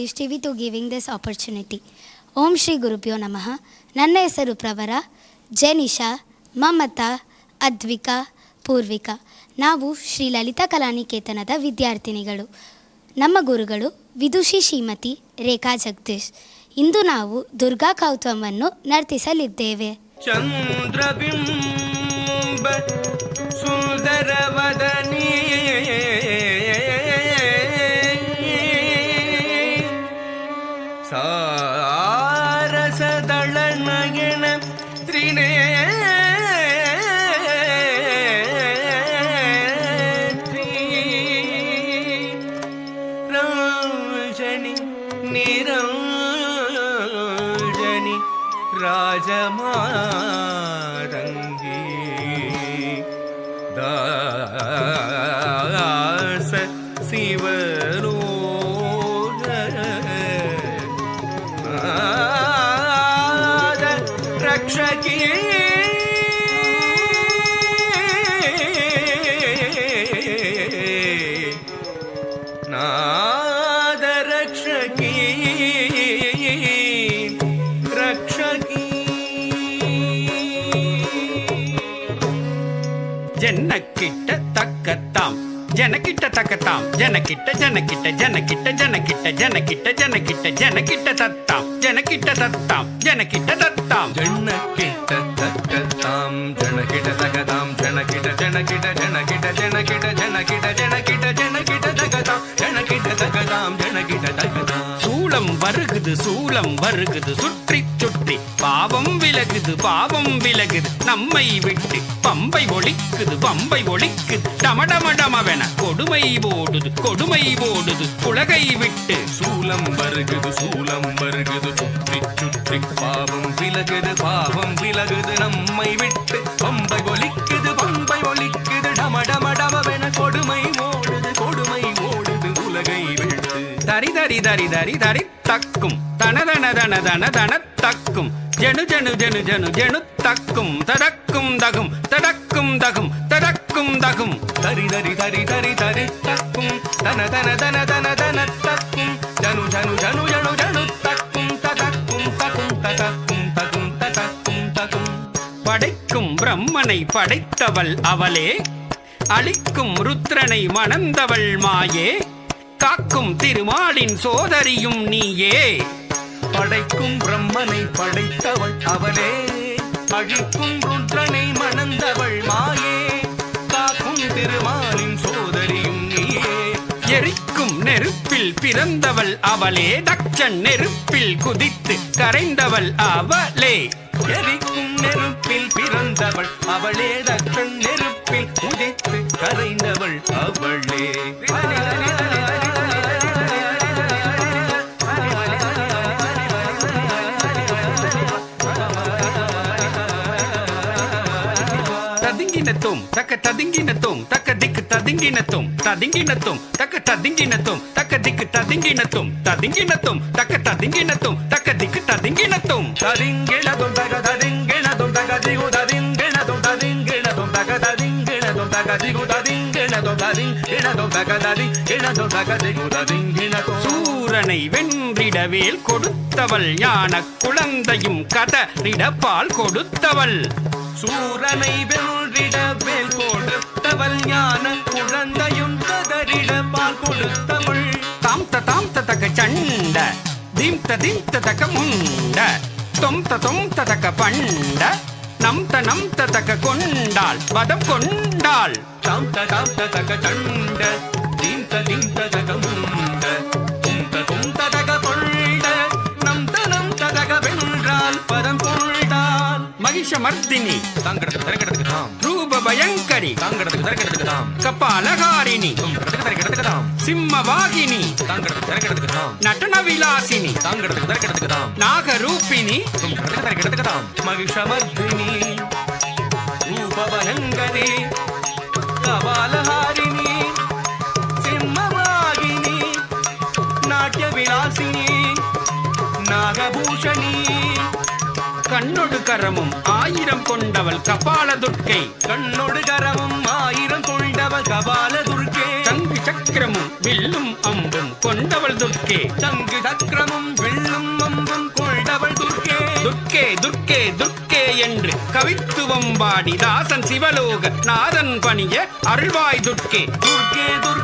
Sandesh TV to giving this opportunity. Om Shri Gurubhyo Namaha. ನನ್ನ ಹೆಸರು ಪ್ರವರ, ಜನಿಷಾ, ಮಮತಾ, ಅದ್ವಿಕಾ, ಪೂರ್ವಿಕಾ. ನಾವು ಶ್ರೀ ಲಲಿತಾ ಕಲಾನಿಕೇತನದ ವಿದ್ಯಾರ್ಥಿನಿಗಳು. ನಮ್ಮ ಗುರುಗಳು ವಿದುಷಿ ಶ್ರೀಮತಿ ರೇಖಾ ಜಗದೀಶ್. ಇಂದು ನಾವು ದುರ್ಗಾ ಕೌತುಕವನ್ನು ನರ್ತಿಸಲಿದ್ದೇವೆ. ಚಂದ್ರಬಿಂಬ ಸುಂದರವದನಿ ಸಾರಸದಳನಯನ ತ್ರಿನೇತ್ರಿ ರಂಜನಿ ನಿರಂಜನಿ ರಾಜಮಾರಂಗಿ ದಾಸ ಶಿವರೋ ರಕ್ಷಕಿ ನಾದ ರಕ್ಷಕಿ ರಕ್ಷಕಿ ಜನಕ್ಕಿಟ್ಟ ತಕ್ಕತ್ತಾಂ ಜನಕಿಟ್ಟ ತಕ್ಕತಾಂ ಜನಕಿಟ್ಟ ಜನಕಿಟ್ಟ ಜನಕಿಟ್ಟ ಜನಕಿಟ್ಟ ಜನಕಿಟ್ಟ ಜನಕಿಟ್ಟ ಜನಕಿಟ್ಟ ತತ್ತಾಂ ಜನಕಿಟ್ಟ ತತ್ತಾಂ ಜನಕಿಟ್ಟ ತತ್ತಾಂ ಜನಕಿಟ್ಟ ತಕ್ಕತಾಂ ಜನಕಿಟ ತಗತಾಂ ಜನಕಿಟ ಜನಕಿಟ ಜನಕಿಟ ಜನಕಿಟ ಜನಕಿಟ ಜನಕಿಟ ಜನಕಿಟ ತಗತಾಂ ಜನಕಿಟ ತಗತಾಂ ಜನಕಿಟ ತಗತಾಂ சூளம் வருகுது சுற்றி சுற்றி பாவம் விலகுது நம்மை விட்டு பம்பை ஒழிக்குது டமடமடமவென கொடுமை ஓடுது உலகை விட்டு சூலம் வருகுது சுற்றி சுற்றி பாவம் விலகுது நம்மை விட்டு பம்பை ஒழிக்குது டமடமடமவென கொடுமை ஓடுது உலகை விட்டு தரி தரி தரி தரி தரி தக்கும் தனதன தன தன தன தக்கும் ஜனு ஜனு ஜனு ஜனு ஜனு தக்கும் தடக்கும் தகும் தடக்கும் தகும் தடக்கும் தகும் தரி தரி தரி தரி தரி தக்கும் தன தன தன தன தன தக்கும் ஜனு ஜனு ஜனு ஜனு ஜனு தக்கும் தடக்கும் தகும் தடக்கும் தகும் தடக்கும் தகும் படைக்கும் பிரம்மனை படைத்தவள் அவளே, அளிக்கும் ருத்ரனை மணந்தவள் மாயே, காக்கும் திருமாலின் சோதரியும் நீயே. படைக்கும் பிரம்மனை படைத்தவள் அவளே, அழிக்கும் ருத்ரனை மணந்தவள் மாயே, காக்கும் திருமாலின் சோதரியும் நீயே. எரிக்கும் நெருப்பில் பிறந்தவள் அவளே, தட்சன் நெருப்பில் குதித்து கரைந்தவள் அவளே. எரிக்கும் நெருப்பில் பிறந்தவள் அவளே, தட்சன் நெருப்பில் குதித்து கரைந்தவள் அவளே. ததிங்கினத்தும் தக்க ததிங்கினத்தும் தக்க திக்கு ததிங்கினத்தும் ததிங்கினத்தும் தக்க ததிங்கினத்தும் தக்க திக்கு ததிங்கினத்தும் ததிங்கினத்தும் தக்க ததிங்கினத்தும் தக்க திக்கு ததிங்கினத்தும் ததிங்கினதும் தக ததிங்கினதும் தக திகு ததிங்கினதும் ததிங்கினதும் தக ததிங்கினதும் தக திகு ததிங்கினதும் ததிங்கினதும் தக ததிங்கினதும் தக திகு ததிங்கினதும். சூரனை வென்றிடவேல் கொடுத்தவள், ஞான குழந்தையும் கதறிட பால் கொடுத்தவள். சூரனை வென்றிட வேல் கொடுத்தவள், ஞான குழந்தையும் கதறிட பால் கொடுத்தவள். தாம் தக சண்ட தீம் தக முண்ட தொம் தக பண்ட நம் தக கொண்டாள் வதம் கொண்டாள். தாம் தக சண்ட தீம் தக முண்ட தொம் தக கொண்ட நம் தக வென்றால் பதம் கொண்டாள். மகிஷமர்தினி தாங்கடத்துக்கு தரக்கடத்துக்கு தாம், ரூப பயங்கரி தாங்கடத்துக்கு தரக்கடத்துக்கு தாம், கபாலகாரிணி தரக்கடத்துக்கு தாம், சிம்மவாகினி தாங்கடத்துக்கு தரக்கடத்துக்கு தாம், நடன விலாசினி தாங்கடத்துக்கு தரக்கடத்துக்கு தாம், நாகரூபிணி தரக்கடத்துக்கு தாம், மகிஷமர்தினி ரூபபயங்கரி கபாலஹாரிணி சிம்மவாகினி நாட்ய விலாசினி நாகபூஷணி. கண்ணொடு கரமும் 1000 கொண்டவள் கபால துர்க்கை, கண்ணொடு கரமும் 1000 கொண்டவள் கபால துர்க்கே. சங்கு சக்கரமும் வில்லும் அம்பும் கொண்டவள் துர்க்கே. சங்கு சக்கரமும் வில்லும் அம்பும் கொண்டவள் துர்க்கே. துர்க்கே துர்க்கே துர்க்கே என்று கவித்துவம் பாடி தாசன் சிவலோக நாதன் பணிய அருள்வாய் துர்க்கே. துர்க்கே துர்க்கே